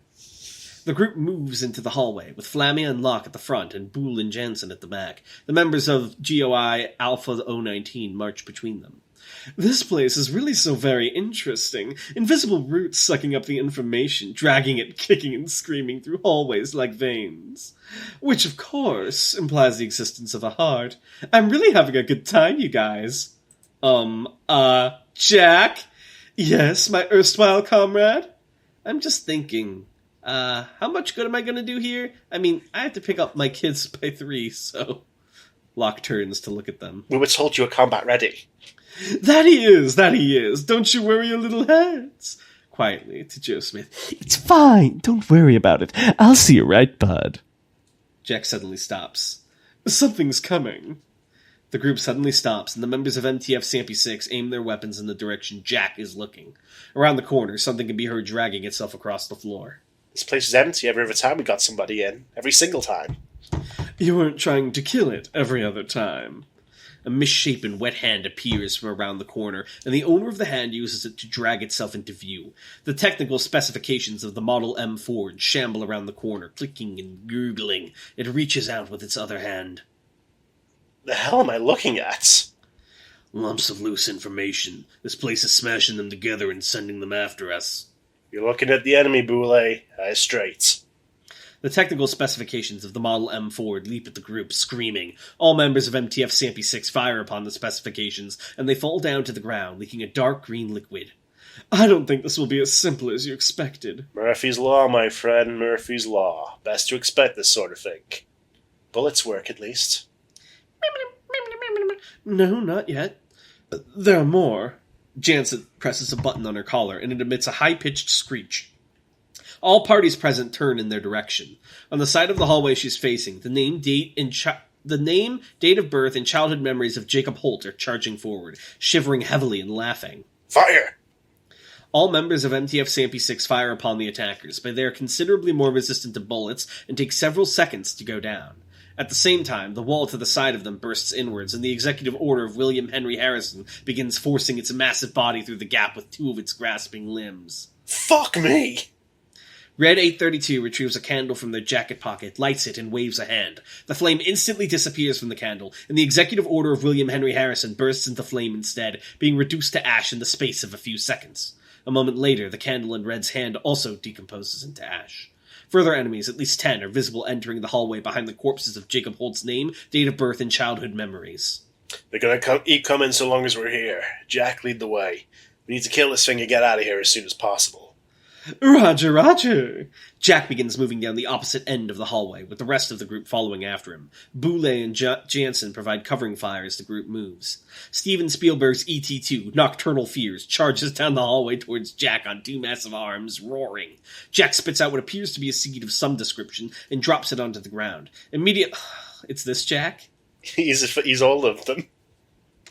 The group moves into the hallway, with Flamia and Locke at the front and Boole and Jansen at the back. The members of GOI Alpha 019 march between them. This place is really so very interesting. Invisible roots sucking up the information, dragging it, kicking and screaming through hallways like veins. Which, of course, implies the existence of a heart. I'm really having a good time, you guys. Jack? Yes, my erstwhile comrade? I'm just thinking, how much good am I gonna do here? I mean, I have to pick up my kids by 3, so... Locke turns to look at them. We were told you were combat ready. That he is. Don't you worry your little heads. Quietly to Joe Smith. It's fine. Don't worry about it. I'll see you right, bud. Jack suddenly stops. Something's coming. The group suddenly stops, and the members of MTF Sampy 6 aim their weapons in the direction Jack is looking. Around the corner, something can be heard dragging itself across the floor. This place is empty every other time we got somebody in. Every single time. You weren't trying to kill it every other time. A misshapen wet hand appears from around the corner, and the owner of the hand uses it to drag itself into view. The technical specifications of the Model M Ford shamble around the corner, clicking and gurgling. It reaches out with its other hand. The hell am I looking at? Lumps of loose information. This place is smashing them together and sending them after us. You're looking at the enemy, Boulay. Eyes straight. The technical specifications of the Model M Ford leap at the group, screaming. All members of MTF Sampy 6 fire upon the specifications, and they fall down to the ground, leaking a dark green liquid. I don't think this will be as simple as you expected. Murphy's Law, my friend, Murphy's Law. Best to expect this sort of thing. Bullets work, at least. No, not yet. There are more. Jansen presses a button on her collar, and it emits a high-pitched screech. All parties present turn in their direction. On the side of the hallway she's facing, the name, date, of birth, and childhood memories of Jacob Holt are charging forward, shivering heavily and laughing. Fire! All members of MTF Sampy 6 fire upon the attackers, but they are considerably more resistant to bullets and take several seconds to go down. At the same time, the wall to the side of them bursts inwards, and the executive order of William Henry Harrison begins forcing its massive body through the gap with 2 of its grasping limbs. Fuck me! Red 832 retrieves a candle from their jacket pocket, lights it, and waves a hand. The flame instantly disappears from the candle, and the executive order of William Henry Harrison bursts into flame instead, being reduced to ash in the space of a few seconds. A moment later, the candle in Red's hand also decomposes into ash. Further enemies, at least 10, are visible entering the hallway behind the corpses of Jacob Holt's name, date of birth, and childhood memories. They're gonna keep coming so long as we're here. Jack, lead the way. We need to kill this thing and get out of here as soon as possible. Roger, roger! Jack begins moving down the opposite end of the hallway, with the rest of the group following after him. Boulay and Jansen provide covering fire as the group moves. Steven Spielberg's ET2, Nocturnal Fears, charges down the hallway towards Jack on 2 massive arms, roaring. Jack spits out what appears to be a seed of some description and drops it onto the ground. It's this Jack? He's all of them.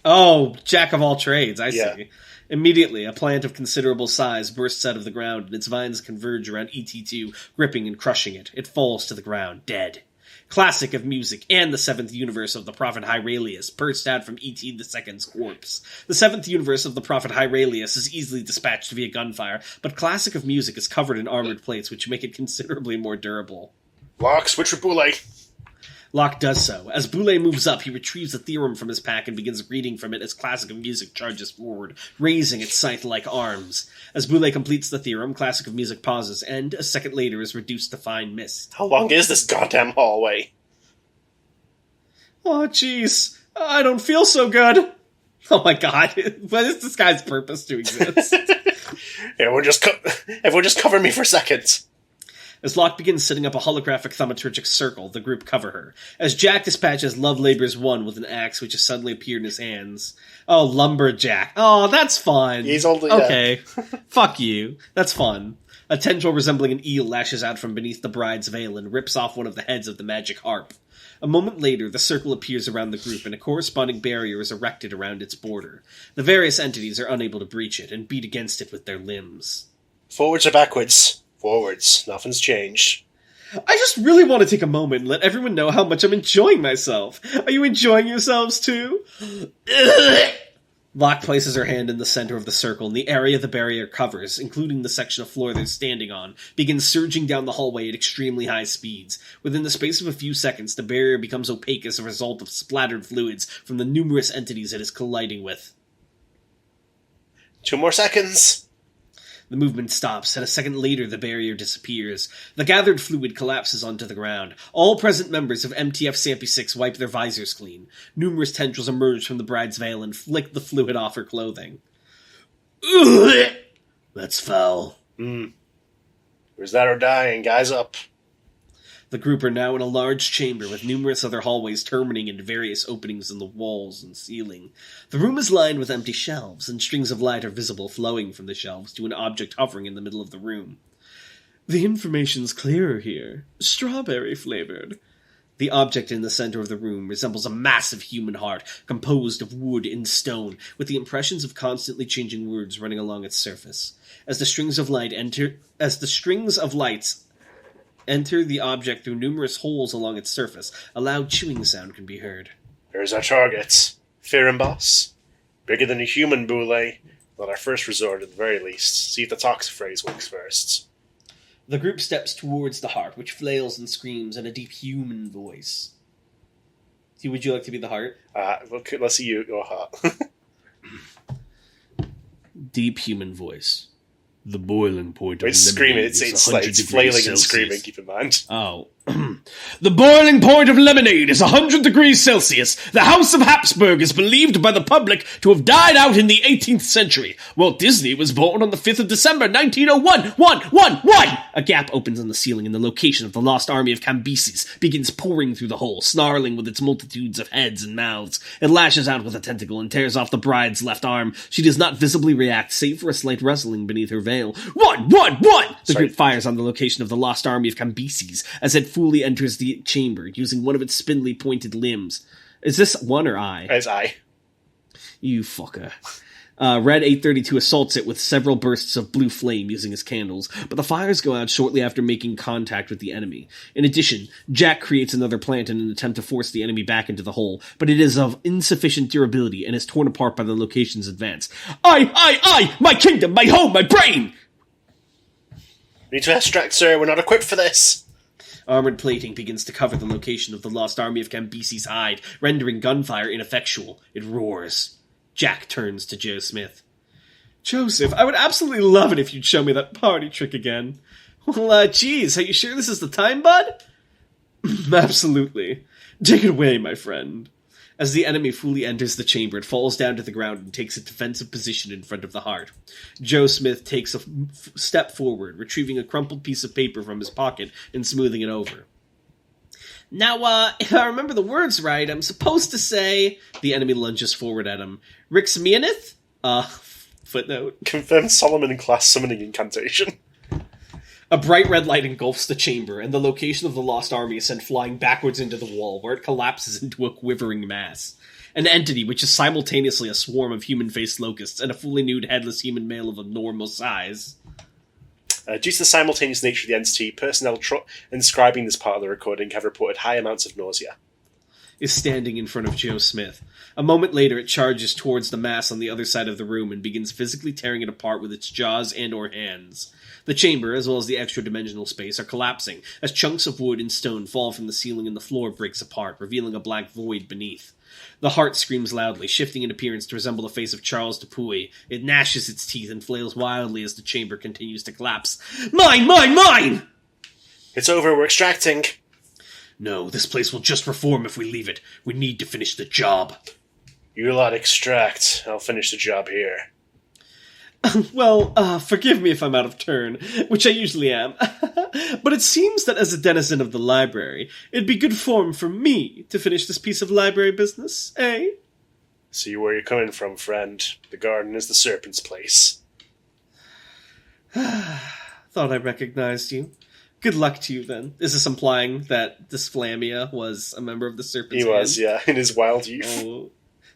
Oh, Jack of all trades, I Yeah. see. Immediately, a plant of considerable size bursts out of the ground, and its vines converge around ET2, gripping and crushing it. It falls to the ground, dead. Classic of music and the 7th universe of the Prophet Hyralius burst out from ET the Second's corpse. The 7th universe of the Prophet Hyralius is easily dispatched via gunfire, but classic of music is covered in armored plates, which make it considerably more durable. Locke, switch for Boulay. Locke does so. As Boulay moves up, he retrieves a theorem from his pack and begins reading from it as Classic of Music charges forward, raising its scythe-like arms. As Boulay completes the theorem, Classic of Music pauses, and, a second later, is reduced to fine mist. How long is this goddamn hallway? Oh, jeez. I don't feel so good. Oh my god. What is this guy's purpose to exist? Everyone just cover me for seconds. As Locke begins setting up a holographic thaumaturgic circle, the group cover her. As Jack dispatches Love Labors 1 with an axe which has suddenly appeared in his hands. Oh, Lumberjack. Oh, that's fun. He's older, okay. Fuck you. That's fun. A tendril resembling an eel lashes out from beneath the bride's veil and rips off one of the heads of the magic harp. A moment later, the circle appears around the group and a corresponding barrier is erected around its border. The various entities are unable to breach it and beat against it with their limbs. Forwards or backwards? Forwards. Nothing's changed. I just really want to take a moment and let everyone know how much I'm enjoying myself. Are you enjoying yourselves too? Locke places her hand in the center of the circle, and the area the barrier covers, including the section of floor they're standing on, begins surging down the hallway at extremely high speeds. Within the space of a few seconds, the barrier becomes opaque as a result of splattered fluids from the numerous entities it is colliding with. 2 more seconds. The movement stops, and a second later the barrier disappears. The gathered fluid collapses onto the ground. All present members of MTF SAMPy-6 wipe their visors clean. Numerous tendrils emerge from the bride's veil and flick the fluid off her clothing. Ugh! That's foul. Where's that or dying? Guys up. The group are now in a large chamber with numerous other hallways terminating into various openings in the walls and ceiling. The room is lined with empty shelves, and strings of light are visible flowing from the shelves to an object hovering in the middle of the room. The information's clearer here. Strawberry-flavored. The object in the center of the room resembles a massive human heart composed of wood and stone, with the impressions of constantly changing words running along its surface. As the strings of lights enter the object through numerous holes along its surface, a loud chewing sound can be heard. There's our targets. Fear and boss. Bigger than a human, Boule. Not our first resort at the very least. See if the toxiphrase works first. The group steps towards the heart, which flails and screams in a deep human voice. Would you like to be the heart? Let's see you go hot. Deep human voice. The boiling point of It's screaming. It's flailing and screaming, keep in mind. Oh. The boiling point of lemonade is 100 degrees Celsius. The House of Habsburg is believed by the public to have died out in the 18th century. Walt Disney was born on the 5th of December, 1901. A gap opens in the ceiling, and the location of the lost army of Cambyses begins pouring through the hole, snarling with its multitudes of heads and mouths. It lashes out with a tentacle and tears off the bride's left arm. She does not visibly react, save for a slight rustling beneath her veil. One! The group fires on the location of the lost army of Cambyses as it fully enters the chamber, using one of its spindly pointed limbs. Is this one or I? It's I. You fucker. Red 832 assaults it with several bursts of blue flame using his candles, but the fires go out shortly after making contact with the enemy. In addition, Jack creates another plant in an attempt to force the enemy back into the hole, but it is of insufficient durability and is torn apart by the location's advance. I! My kingdom, my home, my brain! We need to extract, sir. We're not equipped for this. Armored plating begins to cover the location of the lost army of Cambyses' hide, rendering gunfire ineffectual. It roars. Jack turns to Joe Smith. Joseph, I would absolutely love it if you'd show me that party trick again. Well, geez, are you sure this is the time, bud? Absolutely. Take it away, my friend. As the enemy fully enters the chamber, it falls down to the ground and takes a defensive position in front of the heart. Joe Smith takes a step forward, retrieving a crumpled piece of paper from his pocket and smoothing it over. Now, if I remember the words right, I'm supposed to say... The enemy lunges forward at him. Rixmianith? Footnote. Confirmed Solomon-class summoning incantation. A bright red light engulfs the chamber, and the location of the lost army is sent flying backwards into the wall, where it collapses into a quivering mass. An entity which is simultaneously a swarm of human-faced locusts and a fully nude headless human male of a normal size. Due to the simultaneous nature of the entity, personnel inscribing this part of the recording have reported high amounts of nausea. Is standing in front of Joe Smith. A moment later, it charges towards the mass on the other side of the room and begins physically tearing it apart with its jaws and or hands. The chamber, as well as the extra-dimensional space, are collapsing as chunks of wood and stone fall from the ceiling and the floor breaks apart, revealing a black void beneath. The heart screams loudly, shifting in appearance to resemble the face of Charles Dupuy. It gnashes its teeth and flails wildly as the chamber continues to collapse. Mine! It's over, we're extracting. No, this place will just reform if we leave it. We need to finish the job. You lot extract. I'll finish the job here. Well, forgive me if I'm out of turn, which I usually am. But it seems that as a denizen of the library, it'd be good form for me to finish this piece of library business, eh? See where you're coming from, friend. The garden is the serpent's place. Thought I recognized you. Good luck to you, then. Is this implying that Dysflamia was a member of the Serpent's He was, Hand? yeah, in his wild youth. Oh,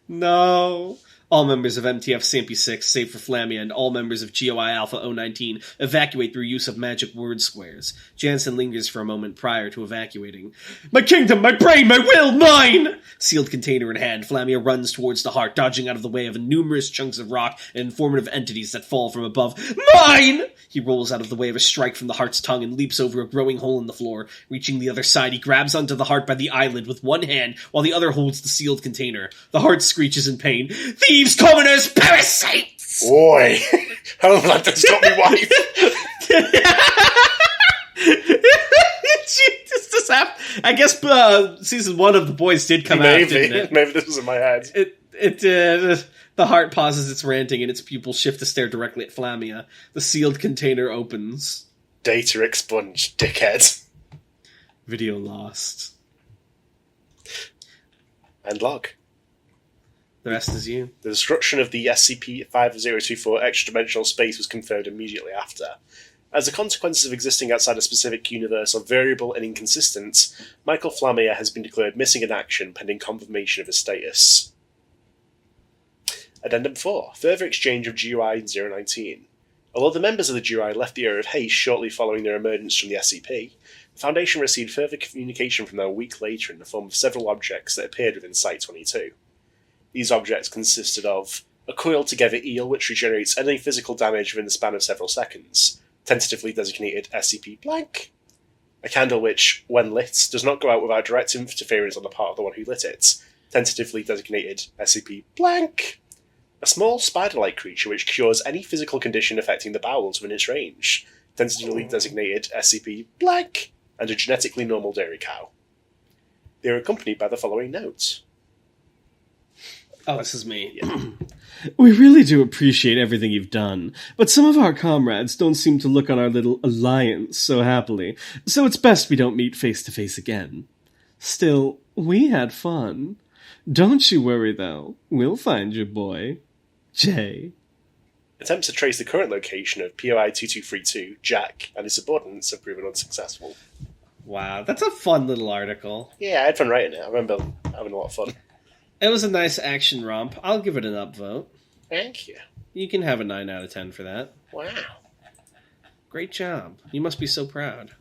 no. All members of MTF SAMPy-6, save for Flamia, and all members of GOI Alpha 019 evacuate through use of magic word squares. Jansen lingers for a moment prior to evacuating. My kingdom, my brain, my will, mine! Sealed container in hand, Flamia runs towards the heart, dodging out of the way of numerous chunks of rock and informative entities that fall from above. Mine! He rolls out of the way of a strike from the heart's tongue and leaps over a growing hole in the floor. Reaching the other side, he grabs onto the heart by the eyelid with one hand, while the other holds the sealed container. The heart screeches in pain. Thieves, commoners, parasites! Boy, Homeland has got me wife. I guess season 1 of The Boys did come out, didn't it? Maybe this was in my head. It did. The heart pauses its ranting and its pupils shift to stare directly at Flamia. The sealed container opens. Data expunged, dickhead. Video lost. And log. The rest is you. The destruction of the SCP-5024 extra-dimensional space was confirmed immediately after. As the consequences of existing outside a specific universe are variable and inconsistent, Michael Flamia has been declared missing in action pending confirmation of his status. Addendum 4. Further exchange of GUI in 019. Although the members of the GUI left the area of haste shortly following their emergence from the SCP, the Foundation received further communication from them a week later in the form of several objects that appeared within Site-22. These objects consisted of a coiled-together eel which regenerates any physical damage within the span of several seconds, tentatively designated SCP-blank, a candle which, when lit, does not go out without direct interference on the part of the one who lit it, tentatively designated SCP-blank, a small spider-like creature which cures any physical condition affecting the bowels within its range, tentatively designated SCP-blank, and a genetically normal dairy cow. They are accompanied by the following notes. Oh, this is me. Yeah. We really do appreciate everything you've done, but some of our comrades don't seem to look on our little alliance so happily, so it's best we don't meet face to face again. Still, we had fun. Don't you worry, though. We'll find your boy. Jay. Attempts to trace the current location of POI 2232, Jack, and his subordinates have proven unsuccessful. Wow, that's a fun little article. Yeah, I had fun writing it. I remember having a lot of fun. It was a nice action romp. I'll give it an upvote. Thank you. You can have a 9 out of 10 for that. Wow. Great job. You must be so proud.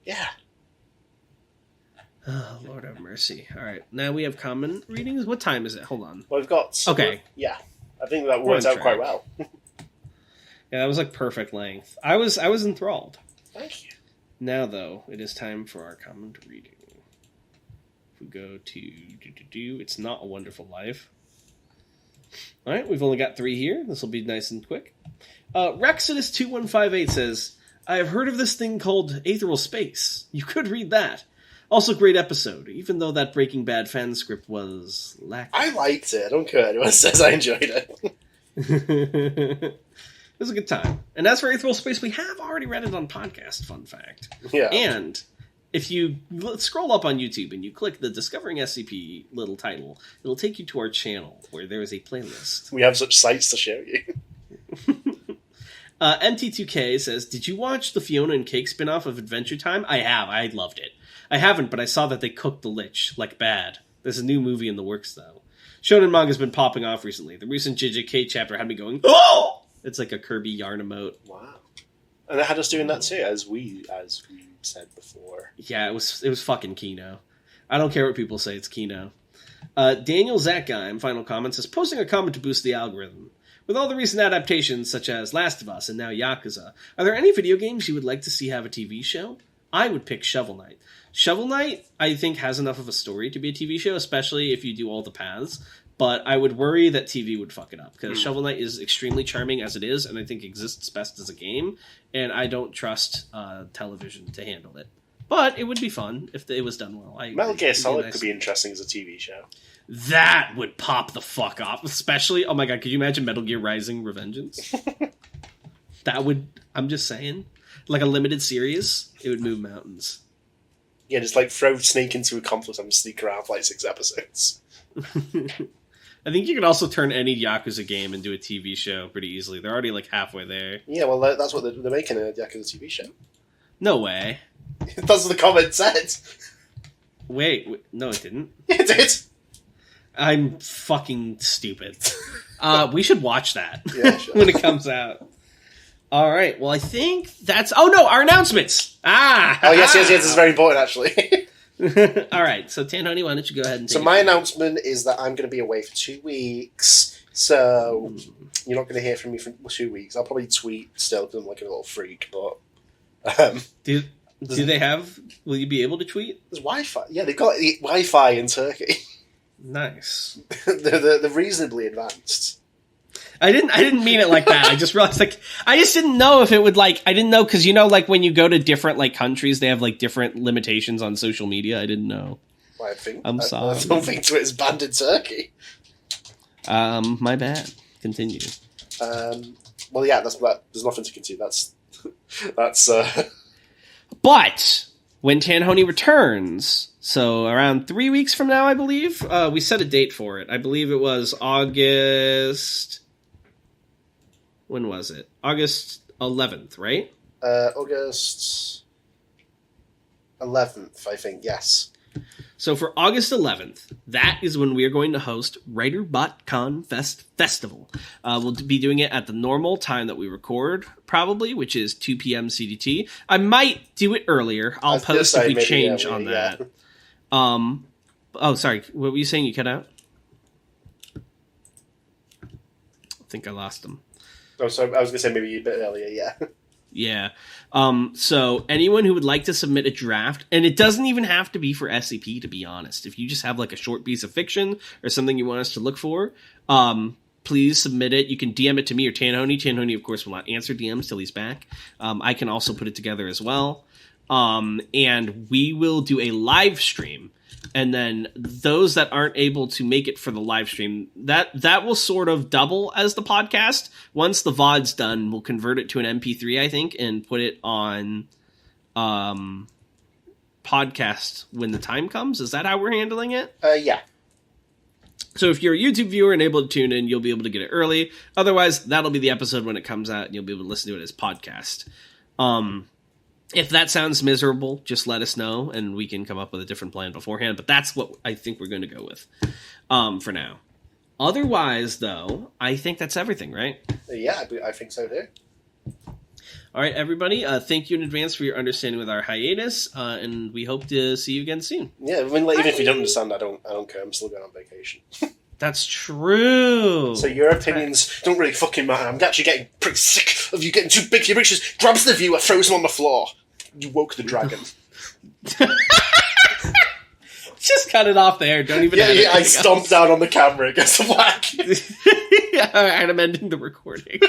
Yeah. Oh, Lord have mercy. All right, now we have common readings. What time is it? Hold on. Well, we've got... Okay. Yeah. I think that works out quite well. Yeah, that was like perfect length. I was enthralled. Thank you. Now, though, it is time for our common reading. If we go to It's Not a Wonderful Life. All right, we've only got 3 here. This will be nice and quick. Rexodus2158 says, I have heard of this thing called Aetheral Space. You could read that. Also, great episode, even though that Breaking Bad fan script was lacking. I liked it. I don't care what anyone says. I enjoyed it. It was a good time. And as for Aetheral Space, we have already read it on podcast, fun fact. Yeah. And if you scroll up on YouTube and you click the Discovering SCP little title, it'll take you to our channel where there is a playlist. We have such sights to show you. MT2K says, did you watch the Fiona and Cake spinoff of Adventure Time? I have. I loved it. I haven't, but I saw that they cooked the Lich, like bad. There's a new movie in the works, though. Shonen manga's been popping off recently. The recent JJK chapter had me going, oh! It's like a Kirby yarn emote. Wow. And it had us doing that too, as we said before. Yeah, it was fucking Kino. I don't care what people say, it's Kino. Daniel Zakheim, final comment, says, posting a comment to boost the algorithm. With all the recent adaptations, such as Last of Us and now Yakuza, are there any video games you would like to see have a TV show? I would pick Shovel Knight. Shovel Knight, I think, has enough of a story to be a TV show, especially if you do all the paths. But I would worry that TV would fuck it up, because Shovel Knight is extremely charming as it is, and I think exists best as a game, and I don't trust television to handle it. But it would be fun if it was done well. Metal Gear Solid could be interesting as a TV show. That would pop the fuck up, especially, oh my god, could you imagine Metal Gear Rising Revengeance? That would, I'm just saying, like a limited series, it would move mountains. Yeah, just like throw Snake into a conflict and sneak around for like 6 episodes. I think you could also turn any Yakuza game into a TV show pretty easily. They're already like halfway there. Yeah, well, that's what they're making, a Yakuza TV show. No way. That's what the comment said. Wait, no it didn't. Yeah, it did. I'm fucking stupid. We should watch that sure. when it comes out. All right, well, I think that's... Oh, no, our announcements! Oh, yes, this is very important, actually. All right, so Tanhoney, why don't you go ahead and take So my announcement is that I'm going to be away for 2 weeks, so you're not going to hear from me for 2 weeks. I'll probably tweet still, because I'm like a little freak, but... Do they have... Will you be able to tweet? There's Wi-Fi. Yeah, they've got Wi-Fi in Turkey. Nice. They're reasonably advanced. I didn't mean it like that. I just realized, like, I just didn't know if it would, like, I didn't know, because, you know, like, when you go to different, like, countries, they have, like, different limitations on social media. I didn't know. Well, sorry. I don't think Twitter's banned in Turkey. My bad. Continue. Well, yeah, there's nothing to continue. That's. But when Tanhoney returns, so around 3 weeks from now, I believe, we set a date for it. I believe it was August. When was it? August 11th, right? August 11th, I think. Yes. So for August 11th, that is when we are going to host WriterBotCon Festival. We'll be doing it at the normal time that we record, probably, which is 2 p.m. CDT. I might do it earlier. I'll post if we change on that. Oh, sorry. What were you saying? You cut out? I think I lost him. Oh, so I was going to say maybe a bit earlier, yeah. Yeah. So anyone who would like to submit a draft, and it doesn't even have to be for SCP, to be honest. If you just have like a short piece of fiction or something you want us to look for, please submit it. You can DM it to me or Tanhoney. Tanhoney, of course, will not answer DMs till he's back. I can also put it together as well. And we will do a live stream. And then those that aren't able to make it for the live stream, that will sort of double as the podcast. Once the VOD's done, we'll convert it to an MP3, I think, and put it on podcast when the time comes. Is that how we're handling it? Yeah. So if you're a YouTube viewer and able to tune in, you'll be able to get it early. Otherwise, that'll be the episode when it comes out, and you'll be able to listen to it as podcast. If that sounds miserable, just let us know, and we can come up with a different plan beforehand. But that's what I think we're going to go with for now. Otherwise, though, I think that's everything, right? Yeah, I think so, too. All right, everybody. Thank you in advance for your understanding with our hiatus, and we hope to see you again soon. Yeah, I mean, like, even if you don't understand, I don't care. I'm still going on vacation. That's true. So your opinions don't really fucking matter. I'm actually getting pretty sick of you getting too big for your britches. Grabs the viewer, throws him on the floor. You woke the dragon. Just cut it off there. Don't even. Yeah, I stomped down on the camera. It gets black. Yeah, all right, I'm ending the recording.